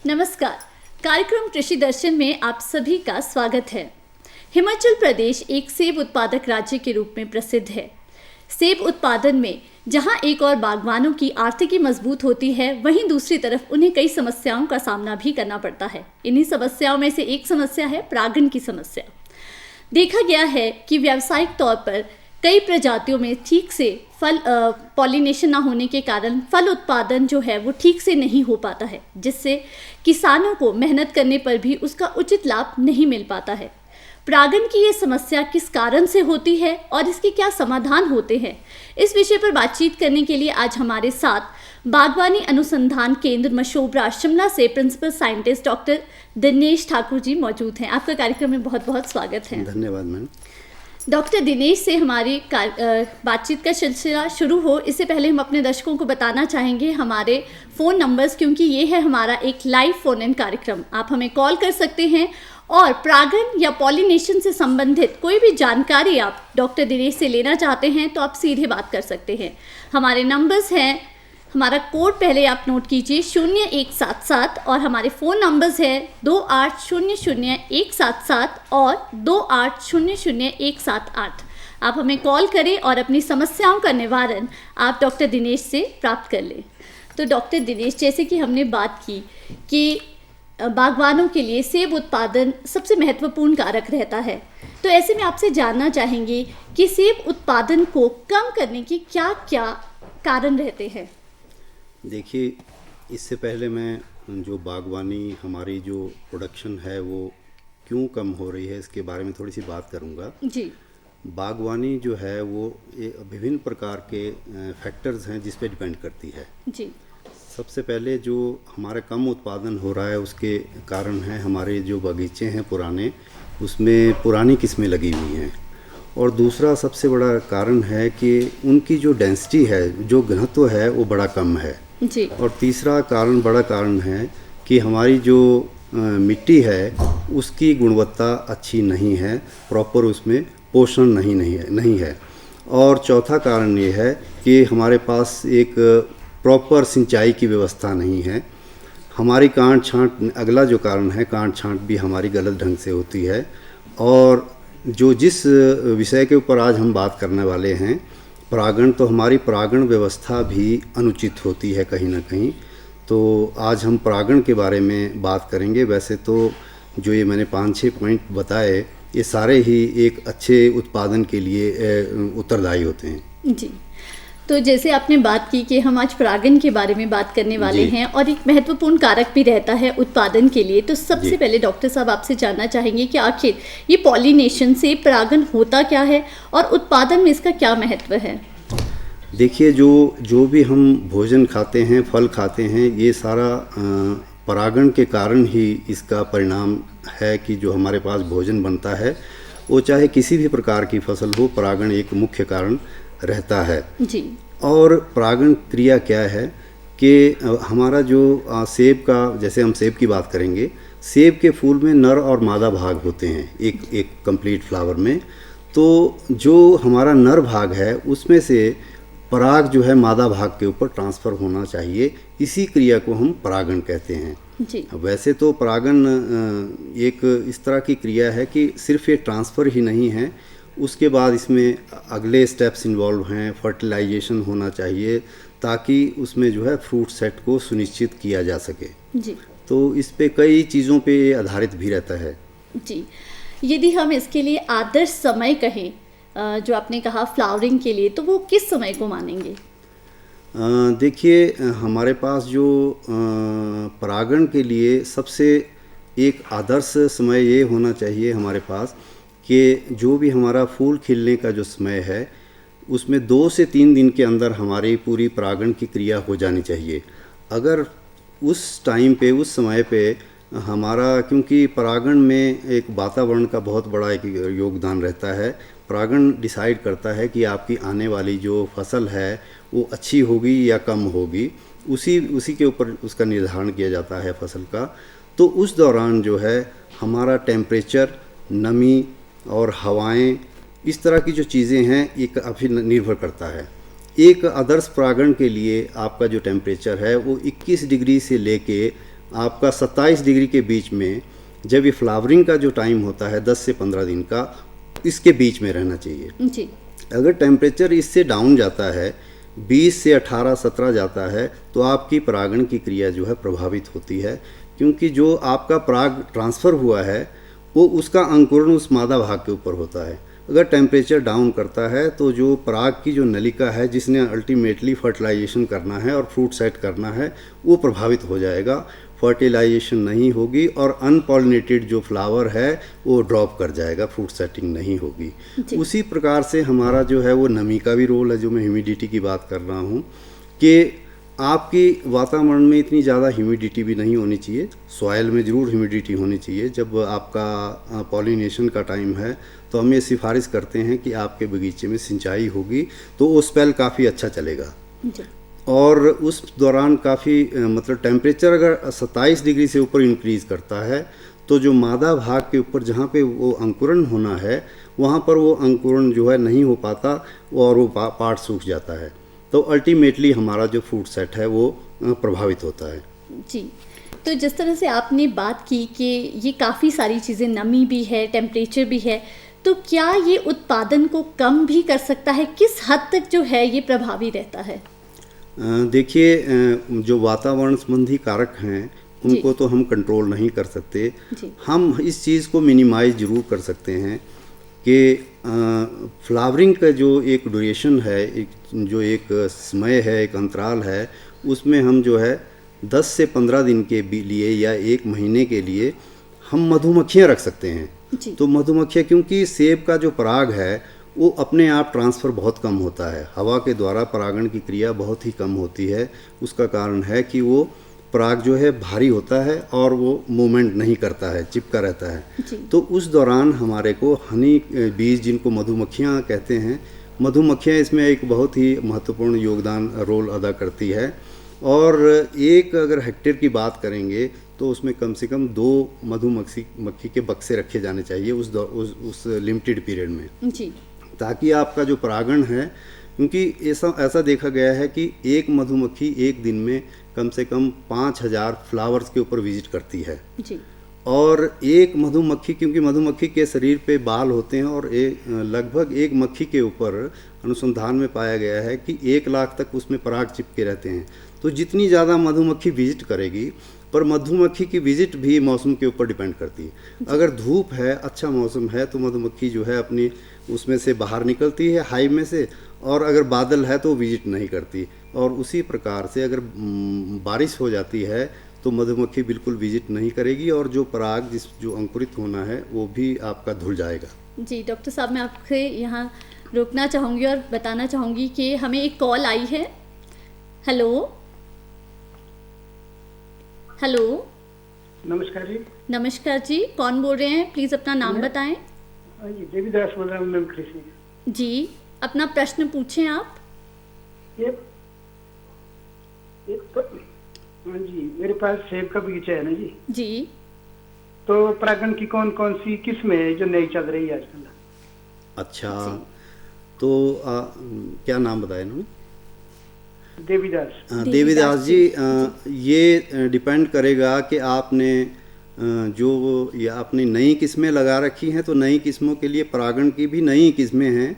नमस्कार। कार्यक्रम कृषि दर्शन में आप सभी का स्वागत है। हिमाचल प्रदेश एक सेब उत्पादक राज्य के रूप में प्रसिद्ध है। सेब उत्पादन में जहां एक और बागवानों की आर्थिकी मजबूत होती है, वहीं दूसरी तरफ उन्हें कई समस्याओं का सामना भी करना पड़ता है। इन्हीं समस्याओं में से एक समस्या है परागण की समस्या। देखा गया है कि व्यावसायिक तौर पर कई प्रजातियों में ठीक से फल पॉलिनेशन ना होने के कारण फल उत्पादन जो है वो ठीक से नहीं हो पाता है, जिससे किसानों को मेहनत करने पर भी उसका उचित लाभ नहीं मिल पाता है। परागण की ये समस्या किस कारण से होती है और इसके क्या समाधान होते हैं, इस विषय पर बातचीत करने के लिए आज हमारे साथ बागवानी अनुसंधान केंद्र मशोबरा शिमला से principal scientist doctor Dinesh Thakur ji मौजूद हैं। आपका कार्यक्रम में बहुत बहुत स्वागत है। धन्यवाद मैम। डॉक्टर दिनेश से हमारी बातचीत का सिलसिला शुरू हो, इससे पहले हम अपने दर्शकों को बताना चाहेंगे हमारे फ़ोन नंबर्स, क्योंकि ये है हमारा एक लाइव फ़ोन इन कार्यक्रम। आप हमें कॉल कर सकते हैं और परागण या पॉलिनेशन से संबंधित कोई भी जानकारी आप डॉक्टर दिनेश से लेना चाहते हैं तो आप सीधे बात कर सकते हैं। हमारे नंबर्स हैं, हमारा कोड पहले आप नोट कीजिए 0177 और हमारे फ़ोन नंबर्स हैं 28000177 और 28000178। आप हमें कॉल करें और अपनी समस्याओं का निवारण आप डॉक्टर दिनेश से प्राप्त कर लें। तो डॉक्टर दिनेश, जैसे कि हमने बात की कि बागवानों के लिए सेब उत्पादन सबसे महत्वपूर्ण कारक रहता है, तो ऐसे में आपसे जानना चाहेंगे कि सेब उत्पादन को कम करने की क्या क्या कारण रहते हैं। देखिए, इससे पहले मैं जो बागवानी हमारी जो प्रोडक्शन है वो क्यों कम हो रही है इसके बारे में थोड़ी सी बात करूंगा। जी। बागवानी जो है वो विभिन्न प्रकार के फैक्टर्स हैं जिस पे डिपेंड करती है। जी। सबसे पहले जो हमारा कम उत्पादन हो रहा है उसके कारण है हमारे जो बगीचे हैं पुराने, उसमें पुरानी किस्में लगी हुई हैं। और दूसरा सबसे बड़ा कारण है कि उनकी जो डेंसिटी है, जो घनत्व है वो बड़ा कम है। जी। और तीसरा बड़ा कारण है कि हमारी जो मिट्टी है उसकी गुणवत्ता अच्छी नहीं है, प्रॉपर उसमें पोषण नहीं है। और चौथा कारण ये है कि हमारे पास एक प्रॉपर सिंचाई की व्यवस्था नहीं है। हमारी काट छांट, अगला जो कारण है, काट छांट भी हमारी गलत ढंग से होती है। और जो जिस विषय के ऊपर आज हम बात करने वाले हैं, परागण, तो हमारी परागण व्यवस्था भी अनुचित होती है कहीं ना कहीं। तो आज हम परागण के बारे में बात करेंगे। वैसे तो जो ये मैंने 5-6 पॉइंट बताए, ये सारे ही एक अच्छे उत्पादन के लिए उत्तरदायी होते हैं। जी। तो जैसे आपने बात की कि हम आज परागण के बारे में बात करने वाले हैं और एक महत्वपूर्ण कारक भी रहता है उत्पादन के लिए, तो सबसे पहले डॉक्टर साहब आपसे जानना चाहेंगे कि आखिर ये पॉलिनेशन से परागण होता क्या है और उत्पादन में इसका क्या महत्व है। देखिए, जो भी हम भोजन खाते हैं, फल खाते हैं, ये सारा परागण के कारण ही इसका परिणाम है कि जो हमारे पास भोजन बनता है वो चाहे किसी भी प्रकार की फसल हो, परागण एक मुख्य कारण रहता है। जी। और परागण क्रिया क्या है कि हमारा जो सेब का, जैसे हम सेब की बात करेंगे, सेब के फूल में नर और मादा भाग होते हैं एक कंप्लीट फ्लावर में। तो जो हमारा नर भाग है उसमें से पराग जो है मादा भाग के ऊपर ट्रांसफ़र होना चाहिए। इसी क्रिया को हम परागण कहते हैं। जी। वैसे तो परागण एक इस तरह की क्रिया है कि सिर्फ ये ट्रांसफ़र ही नहीं है, उसके बाद इसमें अगले स्टेप्स इन्वॉल्व हैं। फर्टिलाइजेशन होना चाहिए ताकि उसमें जो है फ्रूट सेट को सुनिश्चित किया जा सके। जी। तो इस पे कई चीज़ों पे आधारित भी रहता है। जी। यदि हम इसके लिए आदर्श समय कहें, जो आपने कहा फ्लावरिंग के लिए, तो वो किस समय को मानेंगे। देखिए, हमारे पास जो परागण के लिए सबसे एक आदर्श समय ये होना चाहिए हमारे पास कि जो भी हमारा फूल खिलने का जो समय है उसमें 2 से 3 दिन के अंदर हमारी पूरी परागण की क्रिया हो जानी चाहिए। अगर उस टाइम पे, उस समय पे हमारा, क्योंकि परागण में एक वातावरण का बहुत बड़ा एक योगदान रहता है। परागण डिसाइड करता है कि आपकी आने वाली जो फसल है वो अच्छी होगी या कम होगी, उसी के ऊपर उसका निर्धारण किया जाता है फसल का। तो उस दौरान जो है हमारा टेम्परेचर, नमी और हवाएं, इस तरह की जो चीज़ें हैं ये काफ़ी निर्भर करता है। एक आदर्श परागण के लिए आपका जो टेम्परेचर है वो 21 डिग्री से लेके आपका 27 डिग्री के बीच में, जब ये फ्लावरिंग का जो टाइम होता है 10 से 15 दिन का, इसके बीच में रहना चाहिए। जी। अगर टेम्परेचर इससे डाउन जाता है, 20 से 18 17 जाता है, तो आपकी परागण की क्रिया जो है प्रभावित होती है, क्योंकि जो आपका पराग ट्रांसफ़र हुआ है वो उसका अंकुरण उस मादा भाग के ऊपर होता है। अगर टेम्परेचर डाउन करता है तो जो पराग की जो नलिका है जिसने अल्टीमेटली फर्टिलाइजेशन करना है और फ्रूट सेट करना है, वो प्रभावित हो जाएगा, फर्टिलाइजेशन नहीं होगी और अनपॉलिनेटेड जो फ्लावर है वो ड्रॉप कर जाएगा, फ्रूट सेटिंग नहीं होगी। उसी प्रकार से हमारा जो है वो नमी का भी रोल है, जो मैं ह्यूमिडिटी की बात कर रहा हूँ, कि आपकी वातावरण में इतनी ज़्यादा ह्यूमिडिटी भी नहीं होनी चाहिए। सॉइल में ज़रूर ह्यूमिडिटी होनी चाहिए। जब आपका पॉलिनेशन का टाइम है तो हम ये सिफारिश करते हैं कि आपके बगीचे में सिंचाई होगी तो वो स्पेल काफ़ी अच्छा चलेगा। और उस दौरान काफ़ी मतलब टेम्परेचर अगर 27 डिग्री से ऊपर इंक्रीज़ करता है तो जो मादा भाग के ऊपर जहाँ पे वो अंकुरण होना है वहाँ पर वो अंकुरण जो है नहीं हो पाता और वो पार्ट सूख जाता है, तो अल्टीमेटली हमारा जो फ्रूट सेट है वो प्रभावित होता है। जी। तो जिस तरह से आपने बात की कि ये काफ़ी सारी चीज़ें, नमी भी है, टेम्परेचर भी है, तो क्या ये उत्पादन को कम भी कर सकता है? किस हद तक जो है ये प्रभावी रहता है? देखिए, जो वातावरण संबंधी कारक हैं उनको तो हम कंट्रोल नहीं कर सकते। हम इस चीज़ को मिनिमाइज जरूर कर सकते हैं कि फ्लावरिंग का जो एक ड्यूरेशन है, एक समय है, एक अंतराल है, उसमें हम जो है 10 से 15 दिन के लिए या एक महीने के लिए हम मधुमक्खियाँ रख सकते हैं। तो मधुमक्खियाँ, क्योंकि सेब का जो पराग है वो अपने आप ट्रांसफ़र बहुत कम होता है, हवा के द्वारा परागण की क्रिया बहुत ही कम होती है। उसका कारण है कि वो पराग जो है भारी होता है और वो मूवमेंट नहीं करता है, चिपका रहता है। तो उस दौरान हमारे को हनी बीज, जिनको मधुमक्खियाँ कहते हैं, मधुमक्खियाँ इसमें एक बहुत ही महत्वपूर्ण योगदान रोल अदा करती है। और एक अगर हेक्टेयर की बात करेंगे तो उसमें कम से कम 2 मधुमक्खी के बक्से रखे जाने चाहिए उस लिमिटेड पीरियड में जी, ताकि आपका जो परागण है, क्योंकि ऐसा देखा गया है कि एक मधुमक्खी एक दिन में कम से कम 5000 फ्लावर्स के ऊपर विजिट करती है जी। और एक मधुमक्खी, क्योंकि मधुमक्खी के शरीर पे बाल होते हैं और लगभग एक मक्खी के ऊपर अनुसंधान में पाया गया है कि 1 लाख तक उसमें पराग चिपके रहते हैं। तो जितनी ज़्यादा मधुमक्खी विजिट करेगी, पर मधुमक्खी की विजिट भी मौसम के ऊपर डिपेंड करती है। अगर धूप है, अच्छा मौसम है, तो मधुमक्खी जो है अपनी उसमें से बाहर निकलती है हाइव में से, और अगर बादल है तो विजिट नहीं करती। और उसी प्रकार से अगर बारिश हो जाती है तो मधुमक्खी बिल्कुल विजिट नहीं करेगी और जो पराग जो अंकुरित होना है वो भी आपका धुल जाएगा। जी डॉक्टर साहब, मैं आपसे यहाँ रोकना चाहूँगी और बताना चाहूँगी कि हमें एक कॉल आई है। हेलो हेलो, नमस्कार जी। नमस्कार जी, कौन बोल रहे हैं? प्लीज़ अपना नाम बताएं। जी देवीदास बोल रहा हूँ मैम, कृषि जी। अपना प्रश्न पूछें आप। हाँ जी, मेरे पास सेब का बगीचा है ना जी। जी। तो परागण की कौन कौन सी किस्में है जो नई चल रही है आजकल? अच्छा, तो क्या नाम बताया इन्होंने? देवीदास। देवीदास जी, ये डिपेंड करेगा कि आपने आपने नई किस्में लगा रखी हैं, तो नई किस्मों के लिए परागण की भी नई किस्में हैं।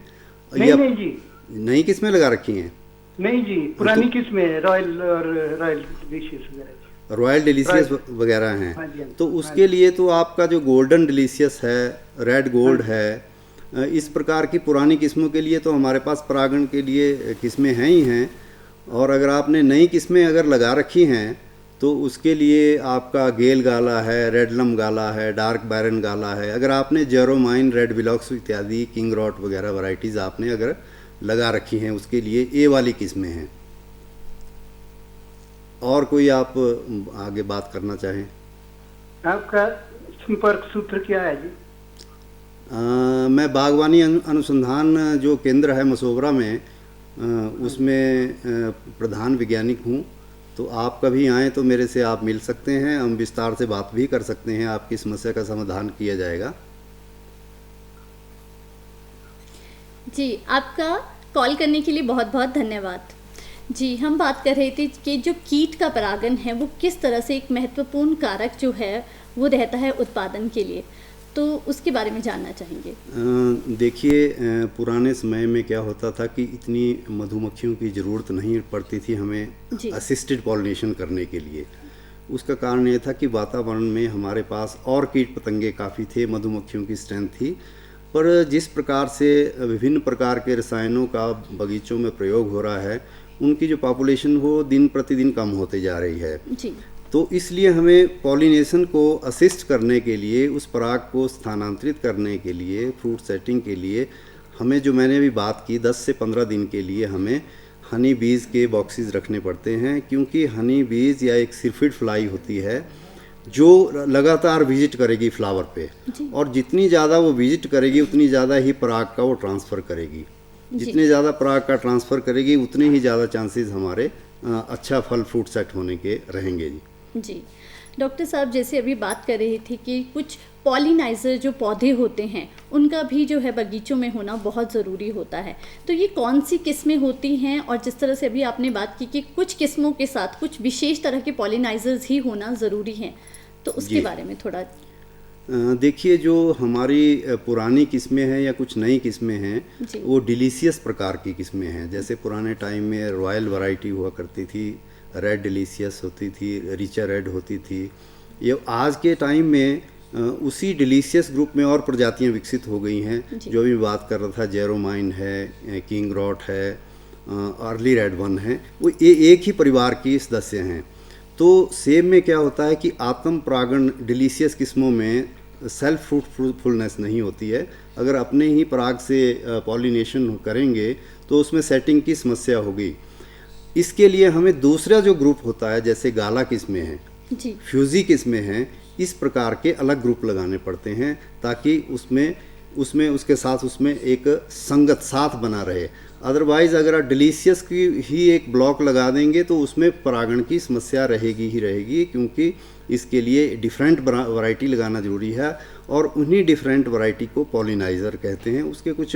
नहीं जी, नई किस्में लगा रखी हैं? नहीं जी, पुरानी किस्में है, रॉयल और रॉयल डिलीशियस वगैरह। रॉयल डिलीशियस वगैरह हैं। हाँ जी, तो उसके लिए तो आपका जो गोल्डन डिलीशियस है, रेड गोल्ड है, इस प्रकार की पुरानी किस्मों के लिए तो हमारे पास परागण के लिए किस्में हैं ही हैं। और अगर आपने नई किस्में अगर लगा रखी हैं तो उसके लिए आपका गेल गाला है, रेडलम गाला है, डार्क बैरन गाला है। अगर आपने जेरोमाइन, रेड विलॉक्स इत्यादि, किंग रॉट वगैरह वैरायटीज़ आपने अगर लगा रखी हैं, उसके लिए ए वाली किस्में हैं। और कोई आप आगे बात करना चाहें? आपका संपर्क सूत्र क्या है जी? मैं बागवानी अनुसंधान जो केंद्र है मसोबरा में, उसमें प्रधान वैज्ञानिक हूँ। तो आप कभी आएँ तो मेरे से आप मिल सकते हैं, हम विस्तार से बात भी कर सकते हैं, आपकी समस्या का समाधान किया जाएगा। जी। आपका कॉल करने के लिए बहुत बहुत धन्यवाद। जी, हम बात कर रहे थे कि जो कीट का परागण है वो किस तरह से एक महत्वपूर्ण कारक जो है वो रहता है उत्पादन के लिए, तो उसके बारे में जानना चाहेंगे। देखिए, पुराने समय में क्या होता था कि इतनी मधुमक्खियों की ज़रूरत नहीं पड़ती थी हमें असिस्टेड पॉलिनेशन करने के लिए। उसका कारण ये था कि वातावरण में हमारे पास और कीट पतंगे काफ़ी थे, मधुमक्खियों की स्ट्रेंथ थी। पर जिस प्रकार से विभिन्न प्रकार के रसायनों का बगीचों में प्रयोग हो रहा है, उनकी जो पॉपुलेशन वो दिन प्रतिदिन कम होते जा रही है जी। तो इसलिए हमें पॉलिनेशन को असिस्ट करने के लिए, उस पराग को स्थानांतरित करने के लिए, फ्रूट सेटिंग के लिए हमें, जो मैंने अभी बात की, 10 से 15 दिन के लिए हमें हनी बीज के बॉक्सेस रखने पड़ते हैं। क्योंकि हनी बीज या एक सिर्फिड फ्लाई होती है जो लगातार विजिट करेगी फ्लावर पे, और जितनी ज़्यादा वो विजिट करेगी उतनी ज़्यादा ही पराग का वो ट्रांसफ़र करेगी। जितने ज़्यादा पराग का ट्रांसफ़र करेगी उतने ही ज़्यादा चांसेस हमारे अच्छा फल फ्रूट सेट होने के रहेंगे। जी डॉक्टर साहब, जैसे अभी बात कर रही थी कि कुछ पॉलिनाइज़र जो पौधे होते हैं उनका भी जो है बगीचों में होना बहुत ज़रूरी होता है, तो ये कौन सी किस्में होती हैं? और जिस तरह से अभी आपने बात की कि कुछ किस्मों के साथ कुछ विशेष तरह के पॉलिनाइज़र्स ही होना ज़रूरी हैं, तो उसके बारे में थोड़ा। देखिए, जो हमारी पुरानी किस्में हैं या कुछ नई किस्में हैं, वो डिलीशियस प्रकार की किस्में हैं। जैसे पुराने टाइम में रॉयल वैरायटी हुआ करती थी, रेड डिलीशियस होती थी, रिचा रेड होती थी। ये आज के टाइम में उसी डिलीशियस ग्रुप में और प्रजातियां विकसित हो गई हैं। जो भी बात कर रहा था, जेरोमाइन है, किंग रॉट है, अर्ली रेड वन है, वो एक ही परिवार की सदस्य हैं। तो सेब में क्या होता है कि आत्म परागण डिलीशियस किस्मों में सेल्फ फ्रूटफुलनेस नहीं होती है। अगर अपने ही पराग से पॉलिनेशन करेंगे तो उसमें सेटिंग की समस्या होगी। इसके लिए हमें दूसरा जो ग्रुप होता है, जैसे गाला किस्में हैं, फ्यूजी किस्में हैं, इस प्रकार के अलग ग्रुप लगाने पड़ते हैं ताकि उसमें उसके साथ उसमें एक संगत साथ बना रहे। अदरवाइज़ अगर आप डिलीशियस की ही एक ब्लॉक लगा देंगे तो उसमें परागण की समस्या रहेगी ही रहेगी, क्योंकि इसके लिए डिफरेंट वैरायटी लगाना ज़रूरी है, और उन्हीं डिफरेंट वैरायटी को पॉलिनाइज़र कहते हैं। उसके कुछ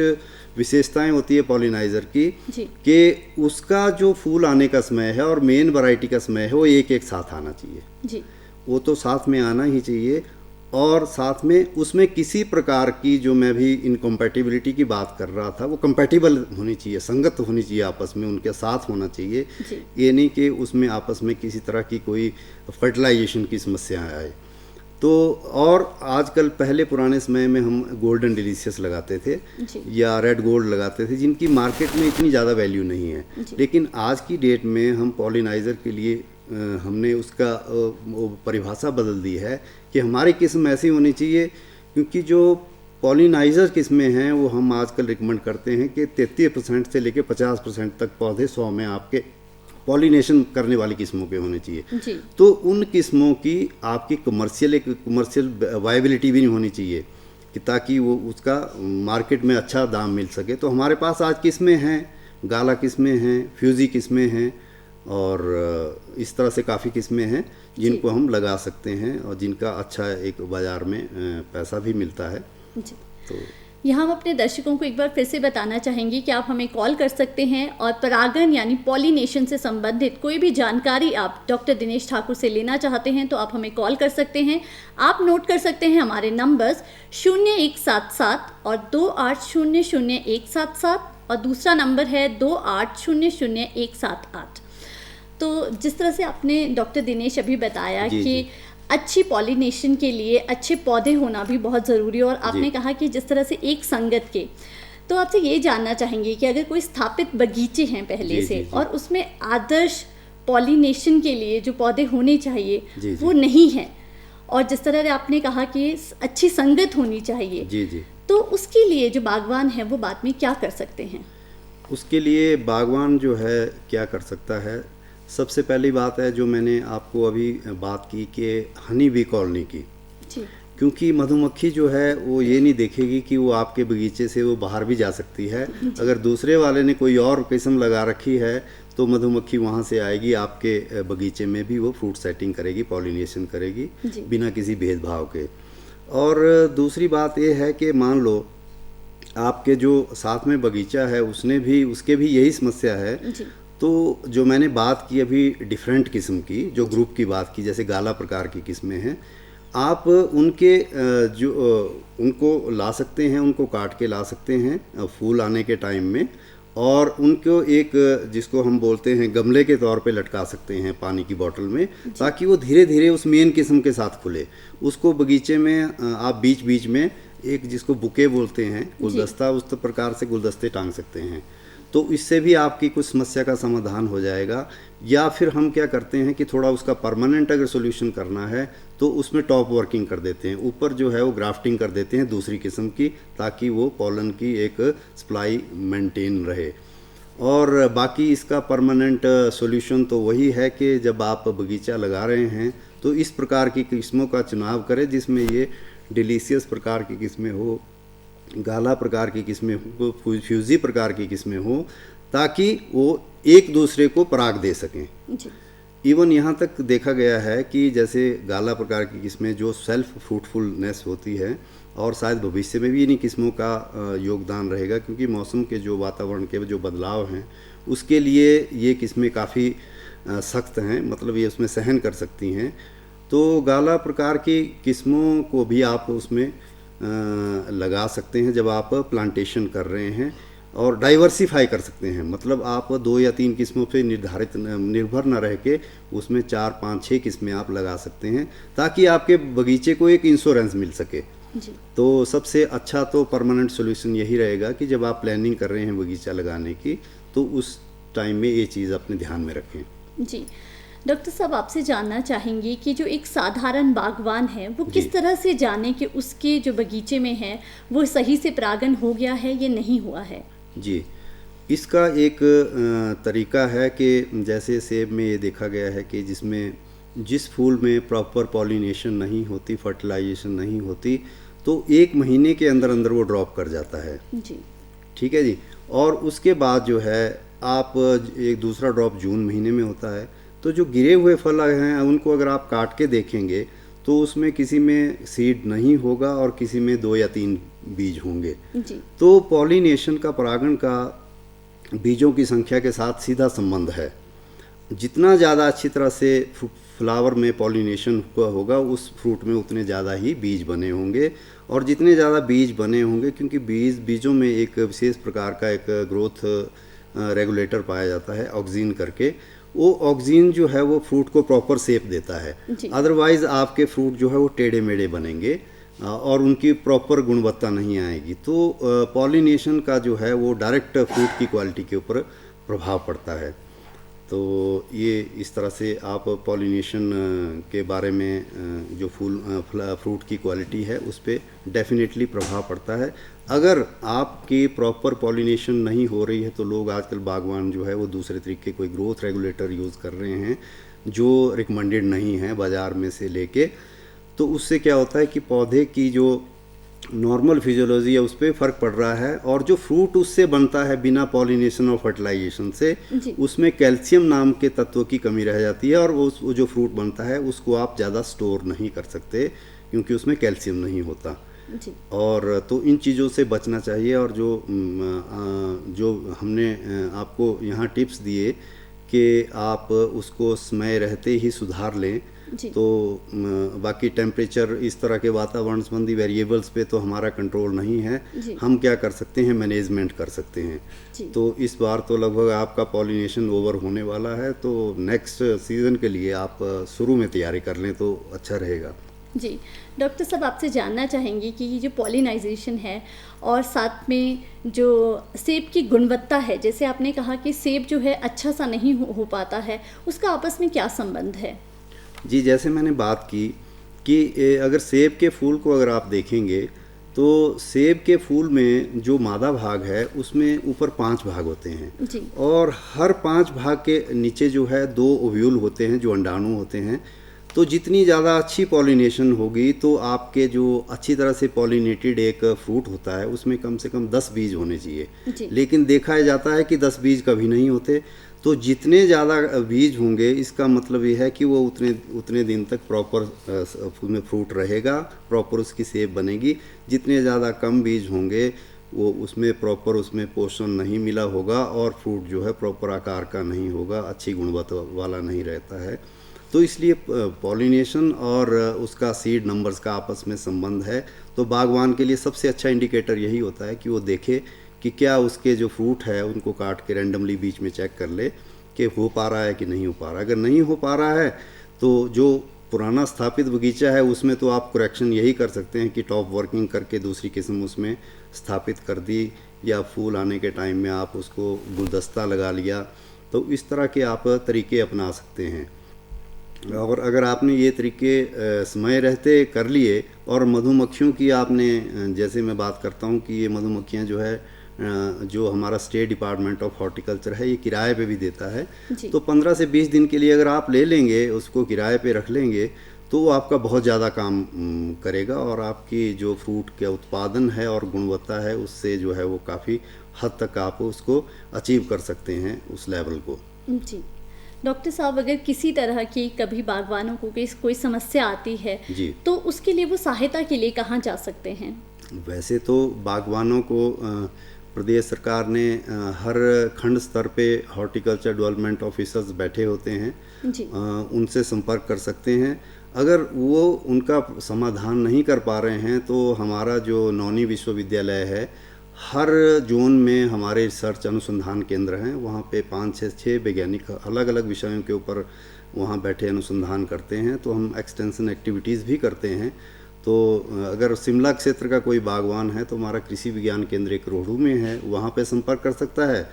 विशेषताएं होती है पॉलिनाइज़र की कि उसका जो फूल आने का समय है और मेन वैरायटी का समय है वो एक साथ आना चाहिए। वो तो साथ में आना ही चाहिए, और साथ में उसमें किसी प्रकार की, जो मैं भी इनकम्पैटिबिलिटी की बात कर रहा था, वो कंपैटिबल होनी चाहिए, संगत होनी चाहिए, आपस में उनके साथ होना चाहिए। ये नहीं कि उसमें आपस में किसी तरह की कोई फर्टिलाइजेशन की समस्या आए। तो और आजकल, पहले पुराने समय में हम गोल्डन डिलीशियस लगाते थे या रेड गोल्ड लगाते थे, जिनकी मार्केट में इतनी ज़्यादा वैल्यू नहीं है। लेकिन आज की डेट में हम पॉलिनाइज़र के लिए हमने उसका परिभाषा बदल दी है कि हमारी किस्म ऐसी होनी चाहिए, क्योंकि जो पॉलिनाइज़र किस्में हैं वो हम आजकल रिकमेंड करते हैं कि 33% से लेकर 50% तक पौधे 100 में आपके पॉलिनेशन करने वाली किस्मों के होने चाहिए। तो उन किस्मों की आपकी कमर्शियल वायबिलिटी भी नहीं होनी चाहिए कि ताकि वो उसका मार्केट में अच्छा दाम मिल सके। तो हमारे पास आज किस्में हैं, गाला किस्में हैं, फ्यूजी किस्में हैं, और इस तरह से काफ़ी किस्में हैं जिनको हम लगा सकते हैं और जिनका अच्छा एक बाज़ार में पैसा भी मिलता है। तो यहाँ हम अपने दर्शकों को एक बार फिर से बताना चाहेंगे कि आप हमें कॉल कर सकते हैं और परागण यानी पॉलिनेशन से संबंधित कोई भी जानकारी आप डॉक्टर दिनेश ठाकुर से लेना चाहते हैं तो आप हमें कॉल कर सकते हैं। आप नोट कर सकते हैं हमारे नंबर्स 0177 और 28000177 और दूसरा नंबर है 28000178। तो जिस तरह से आपने डॉक्टर दिनेश अभी बताया कि अच्छी पॉलिनेशन के लिए अच्छे पौधे होना भी बहुत ज़रूरी है, और आपने कहा कि जिस तरह से एक संगत के, तो आपसे ये जानना चाहेंगे कि अगर कोई स्थापित बगीचे हैं पहले से और उसमें आदर्श पॉलिनेशन के लिए जो पौधे होने चाहिए वो नहीं है, और जिस तरह से आपने कहा कि अच्छी संगत होनी चाहिए, तो उसके लिए जो बागवान है वो बाद में क्या कर सकते हैं? उसके लिए बागवान जो है क्या कर सकता है, सबसे पहली बात है जो मैंने आपको अभी बात की कि हनी बी कॉलोनी की, क्योंकि मधुमक्खी जो है वो ये नहीं देखेगी कि वो आपके बगीचे से वो बाहर भी जा सकती है। अगर दूसरे वाले ने कोई और किस्म लगा रखी है तो मधुमक्खी वहाँ से आएगी, आपके बगीचे में भी वो फ्रूट सेटिंग करेगी, पॉलिनेशन करेगी बिना किसी भेदभाव के। और दूसरी बात ये है कि मान लो आपके जो साथ में बगीचा है उसके भी यही समस्या है। जी। तो जो मैंने बात की अभी डिफरेंट किस्म की, जो ग्रुप की बात की, जैसे गाला प्रकार की किस्में हैं, आप उनको ला सकते हैं, उनको काट के ला सकते हैं फूल आने के टाइम में, और उनको एक जिसको हम बोलते हैं गमले के तौर पे लटका सकते हैं पानी की बोतल में, ताकि वो धीरे धीरे उस मेन किस्म के साथ खुले। उसको बगीचे में आप बीच बीच में एक जिसको बुके बोलते हैं, गुलदस्ता, उस प्रकार से गुलदस्ते टांग सकते हैं। तो इससे भी आपकी कुछ समस्या का समाधान हो जाएगा। या फिर हम क्या करते हैं कि थोड़ा उसका परमानेंट अगर सोल्यूशन करना है तो उसमें टॉप वर्किंग कर देते हैं, ऊपर जो है वो ग्राफ्टिंग कर देते हैं दूसरी किस्म की, ताकि वो पॉलन की एक सप्लाई मेंटेन रहे। और बाकी इसका परमानेंट सॉल्यूशन तो वही है कि जब आप बगीचा लगा रहे हैं तो इस प्रकार की किस्मों का चुनाव करें जिसमें ये डिलीशियस प्रकार की किस्में हो, गाला प्रकार की किस्में हो, फ्यूजी प्रकार की किस्में हो, ताकि वो एक दूसरे को पराग दे सकें। इवन यहाँ तक देखा गया है कि जैसे गाला प्रकार की किस्में जो सेल्फ फ्रूटफुलनेस होती है, और शायद भविष्य में भी इन्हीं किस्मों का योगदान रहेगा, क्योंकि मौसम के जो वातावरण के जो बदलाव हैं उसके लिए ये किस्में काफ़ी सख्त हैं, मतलब ये उसमें सहन कर सकती हैं। तो गाला प्रकार की किस्मों को भी आप उसमें लगा सकते हैं जब आप प्लांटेशन कर रहे हैं, और डाइवर्सिफाई कर सकते हैं। मतलब आप 2 या 3 किस्मों पे निर्भर न रह के उसमें 4, 5, 6 किस्में आप लगा सकते हैं, ताकि आपके बगीचे को एक इंश्योरेंस मिल सके। जी। तो सबसे अच्छा तो परमानेंट सॉल्यूशन यही रहेगा कि जब आप प्लानिंग कर रहे हैं बगीचा लगाने की, तो उस टाइम में ये चीज़ अपने ध्यान में रखें। जी। डॉक्टर साहब, आपसे जानना चाहेंगे कि जो एक साधारण बागवान है वो किस तरह से जाने कि उसके जो बगीचे में है वो सही से परागण हो गया है या नहीं हुआ है? जी, इसका एक तरीका है कि जैसे सेब में ये देखा गया है कि जिस फूल में प्रॉपर पॉलिनेशन नहीं होती, फर्टिलाइजेशन नहीं होती, तो 1 महीने के अंदर अंदर वो ड्रॉप कर जाता है। जी। ठीक है जी। और उसके बाद जो है आप एक दूसरा ड्रॉप जून महीने में होता है। तो जो गिरे हुए फल हैं उनको अगर आप काट के देखेंगे तो उसमें किसी में सीड नहीं होगा और किसी में 2 या 3 बीज होंगे। जी। तो पॉलिनेशन का, परागण का बीजों की संख्या के साथ सीधा संबंध है। जितना ज़्यादा अच्छी तरह से फ्लावर में पॉलिनेशन होगा उस फ्रूट में उतने ज़्यादा ही बीज बने होंगे, और जितने ज़्यादा बीज बने होंगे, क्योंकि बीजों में एक विशेष प्रकार का एक ग्रोथ रेगुलेटर पाया जाता है ऑक्सीन करके, वो ऑक्सीन जो है वो फ्रूट को प्रॉपर शेप देता है। अदरवाइज आपके फ्रूट जो है वो टेढ़े मेढ़े बनेंगे और उनकी प्रॉपर गुणवत्ता नहीं आएगी। तो पॉलिनेशन का जो है वो डायरेक्ट फ्रूट की क्वालिटी के ऊपर प्रभाव पड़ता है। तो ये इस तरह से आप पॉलिनेशन के बारे में जो फ्रूट की क्वालिटी है उस पर डेफिनेटली प्रभाव पड़ता है। अगर आपकी प्रॉपर पॉलिनेशन नहीं हो रही है तो लोग आजकल बागवान जो है वो दूसरे तरीके कोई ग्रोथ रेगुलेटर यूज़ कर रहे हैं जो रिकमेंडेड नहीं है बाज़ार में से लेके। तो उससे क्या होता है कि पौधे की जो नॉर्मल फिजियोलॉजी है उस पर फ़र्क पड़ रहा है, और जो फ्रूट उससे बनता है बिना पॉलिनेशन और फर्टिलाइजेशन से, उसमें कैल्शियम नाम के तत्व की कमी रह जाती है, और वो जो फ्रूट बनता है उसको आप ज़्यादा स्टोर नहीं कर सकते क्योंकि उसमें कैल्शियम नहीं होता। जी। और तो इन चीज़ों से बचना चाहिए। और जो हमने आपको यहाँ टिप्स दिए कि आप उसको समय रहते ही सुधार लें, तो बाकी टेम्परेचर इस तरह के वातावरण संबंधी वेरिएबल्स पे तो हमारा कंट्रोल नहीं है। हम क्या कर सकते हैं, मैनेजमेंट कर सकते हैं। तो इस बार तो लगभग आपका पॉलिनेशन ओवर होने वाला है, तो नेक्स्ट सीज़न के लिए आप शुरू में तैयारी कर लें तो अच्छा रहेगा। जी। डॉक्टर साहब, आपसे जानना चाहेंगे कि ये जो पॉलिनाइजेशन है और साथ में जो सेब की गुणवत्ता है, जैसे आपने कहा कि सेब जो है अच्छा सा नहीं हो पाता है, उसका आपस में क्या संबंध है? जी, जैसे मैंने बात की कि अगर सेब के फूल को अगर आप देखेंगे तो सेब के फूल में जो मादा भाग है उसमें ऊपर 5 भाग होते हैं जी। और हर 5 भाग के नीचे जो है 2 ओव्यूल होते हैं जो अंडाणु होते हैं। तो जितनी ज़्यादा अच्छी पॉलिनेशन होगी तो आपके जो अच्छी तरह से पॉलिनेटेड एक फ्रूट होता है उसमें कम से कम 10 बीज होने चाहिए, लेकिन देखा जाता है कि 10 बीज कभी नहीं होते। तो जितने ज़्यादा बीज होंगे इसका मतलब ये है कि वो उतने दिन तक प्रॉपर उसमें फ्रूट रहेगा, प्रॉपर उसकी सेब बनेगी। जितने ज़्यादा कम बीज होंगे वो उसमें प्रॉपर उसमें पोषण नहीं मिला होगा और फ्रूट जो है प्रॉपर आकार का नहीं होगा, अच्छी गुणवत्ता वाला नहीं रहता है। तो इसलिए पॉलिनेशन और उसका सीड नंबर्स का आपस में संबंध है। तो बागवान के लिए सबसे अच्छा इंडिकेटर यही होता है कि वो देखे कि क्या उसके जो फ्रूट है उनको काट के रैंडमली बीच में चेक कर ले कि हो पा रहा है कि नहीं हो पा रहा है। अगर नहीं हो पा रहा है तो जो पुराना स्थापित बगीचा है उसमें तो आप करेक्शन यही कर सकते हैं कि टॉप वर्किंग करके दूसरी किस्म उसमें स्थापित कर दी, या फूल आने के टाइम में आप उसको गुलदस्ता लगा लिया। तो इस तरह के आप तरीके अपना सकते हैं। और अगर आपने ये तरीके समय रहते कर लिए, और मधुमक्खियों की आपने, जैसे मैं बात करता हूँ कि ये मधुमक्खियाँ जो है जो हमारा स्टेट डिपार्टमेंट ऑफ हॉर्टिकल्चर है ये किराए पे भी देता है। तो 15 से 20 दिन के लिए अगर आप ले लेंगे, उसको किराए पे रख लेंगे, तो वो आपका बहुत ज़्यादा काम करेगा और आपकी जो फ्रूट का उत्पादन है और गुणवत्ता है उससे जो है वो काफ़ी हद तक आप उसको अचीव कर सकते हैं उस लेवल को। जी डॉक्टर साहब, अगर किसी तरह की कभी बागवानों को कोई समस्या आती है जी, तो उसके लिए वो सहायता के लिए कहाँ जा सकते हैं? वैसे तो बागवानों को प्रदेश सरकार ने हर खंड स्तर पे हॉर्टिकल्चर डेवलपमेंट ऑफिसर्स बैठे होते हैं जी। उनसे संपर्क कर सकते हैं। अगर वो उनका समाधान नहीं कर पा रहे हैं तो हमारा जो नौनी विश्वविद्यालय है, हर जोन में हमारे रिसर्च अनुसंधान केंद्र हैं, वहाँ पे 5-6 वैज्ञानिक अलग अलग विषयों के ऊपर वहाँ बैठे अनुसंधान करते हैं। तो हम एक्सटेंशन एक्टिविटीज़ भी करते हैं। तो अगर शिमला क्षेत्र का कोई बागवान है तो हमारा कृषि विज्ञान केंद्र एक रोहड़ू में है, वहाँ पे संपर्क कर सकता है।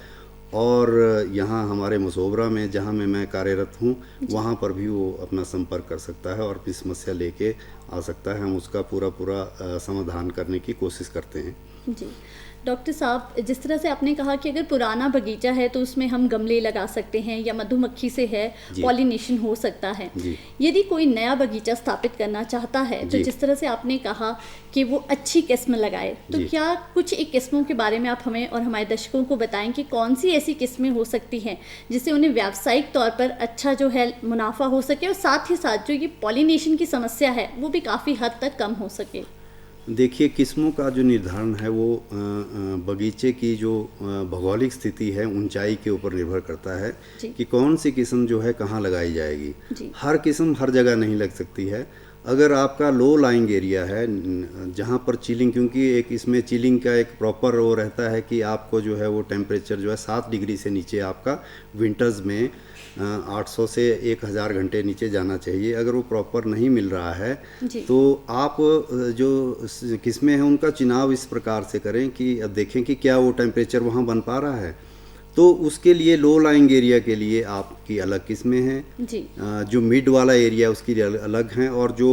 और यहाँ हमारे मसोबरा में जहाँ मैं कार्यरत हूँ वहाँ पर भी वो अपना संपर्क कर सकता है और अपनी समस्या लेके आ सकता है। हम उसका पूरा समाधान करने की कोशिश करते हैं। जी डॉक्टर साहब, जिस तरह से आपने कहा कि अगर पुराना बगीचा है तो उसमें हम गमले लगा सकते हैं या मधुमक्खी से है पॉलिनेशन हो सकता है। यदि कोई नया बगीचा स्थापित करना चाहता है तो जिस तरह से आपने कहा कि वो अच्छी किस्म लगाए, तो क्या कुछ एक किस्मों के बारे में आप हमें और हमारे दर्शकों को बताएं कि कौन सी ऐसी किस्में हो सकती हैं जिससे उन्हें व्यावसायिक तौर पर अच्छा जो है मुनाफा हो सके और साथ ही साथ जो ये पॉलिनेशन की समस्या है वो भी काफ़ी हद तक कम हो सके? देखिए, किस्मों का जो निर्धारण है वो बगीचे की जो भौगोलिक स्थिति है, ऊंचाई के ऊपर निर्भर करता है कि कौन सी किस्म जो है कहाँ लगाई जाएगी। हर किस्म हर जगह नहीं लग सकती है। अगर आपका लो लाइंग एरिया है जहाँ पर चिलिंग, क्योंकि एक इसमें चिलिंग का एक प्रॉपर वो रहता है कि आपको जो है वो टेम्परेचर जो है 7 डिग्री से नीचे आपका विंटर्स में 800 से 1000 घंटे नीचे जाना चाहिए। अगर वो प्रॉपर नहीं मिल रहा है तो आप जो किस्में हैं उनका चुनाव इस प्रकार से करें कि अब देखें कि क्या वो टेम्परेचर वहाँ बन पा रहा है। तो उसके लिए लो लाइंग एरिया के लिए आपकी अलग किस्में हैं जी। जो मिड वाला एरिया उसकी अलग हैं, और जो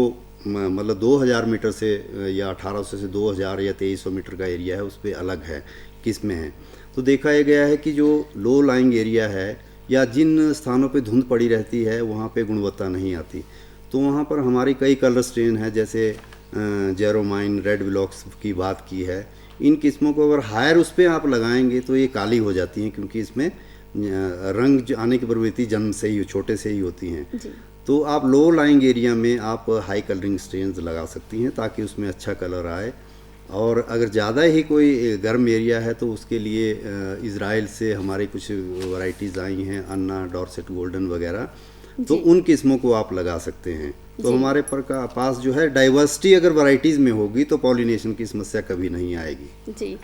मतलब 2000 मीटर से या 1800 से 2000 या 2300 मीटर का एरिया है उस पर अलग है किस्में हैं। तो देखा यह गया है कि जो लो लाइंग एरिया है या जिन स्थानों पे धुंध पड़ी रहती है वहाँ पे गुणवत्ता नहीं आती, तो वहाँ पर हमारी कई कलर स्ट्रेन है, जैसे जेरोमाइन, रेड विलॉक्स की बात की है। इन किस्मों को अगर हायर उस पर आप लगाएंगे तो ये काली हो जाती हैं, क्योंकि इसमें रंग आने की प्रवृत्ति जन्म से ही, छोटे से ही होती हैं। तो आप लो लाइंग एरिया में आप हाई कलरिंग स्ट्रेन्स लगा सकती हैं ताकि उसमें अच्छा कलर आए। और अगर ज़्यादा ही कोई गर्म एरिया है तो उसके लिए इज़राइल से हमारी कुछ वैरायटीज़ आई हैं, अन्ना, डॉर्सेट गोल्डन वगैरह, तो उन किस्मों को आप लगा सकते हैं। तो हमारे पास जो है डाइवर्सिटी अगर वैरायटीज़ में होगी तो पॉलिनेशन की समस्या कभी नहीं आएगी। जी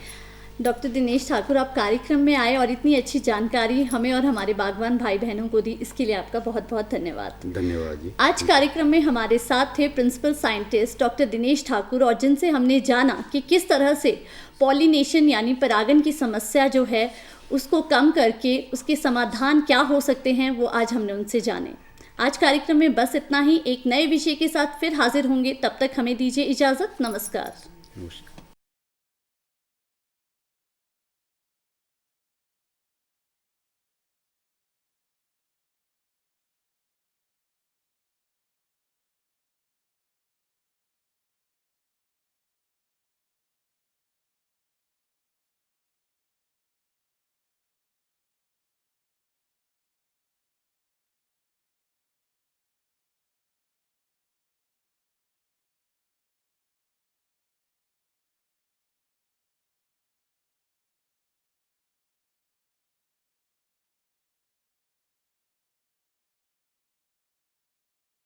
डॉक्टर दिनेश ठाकुर, आप कार्यक्रम में आए और इतनी अच्छी जानकारी हमें और हमारे बागवान भाई बहनों को दी, इसके लिए आपका बहुत बहुत धन्यवाद। धन्यवाद जी। आज कार्यक्रम में हमारे साथ थे principal scientist doctor Dinesh Thakur, और जिनसे हमने जाना कि किस तरह से पॉलिनेशन यानी परागन की समस्या जो है उसको कम करके उसके समाधान क्या हो सकते हैं, वो आज हमने उनसे जाने। आज कार्यक्रम में बस इतना ही। एक नए विषय के साथ फिर हाजिर होंगे, तब तक हमें दीजिए इजाज़त। नमस्कार।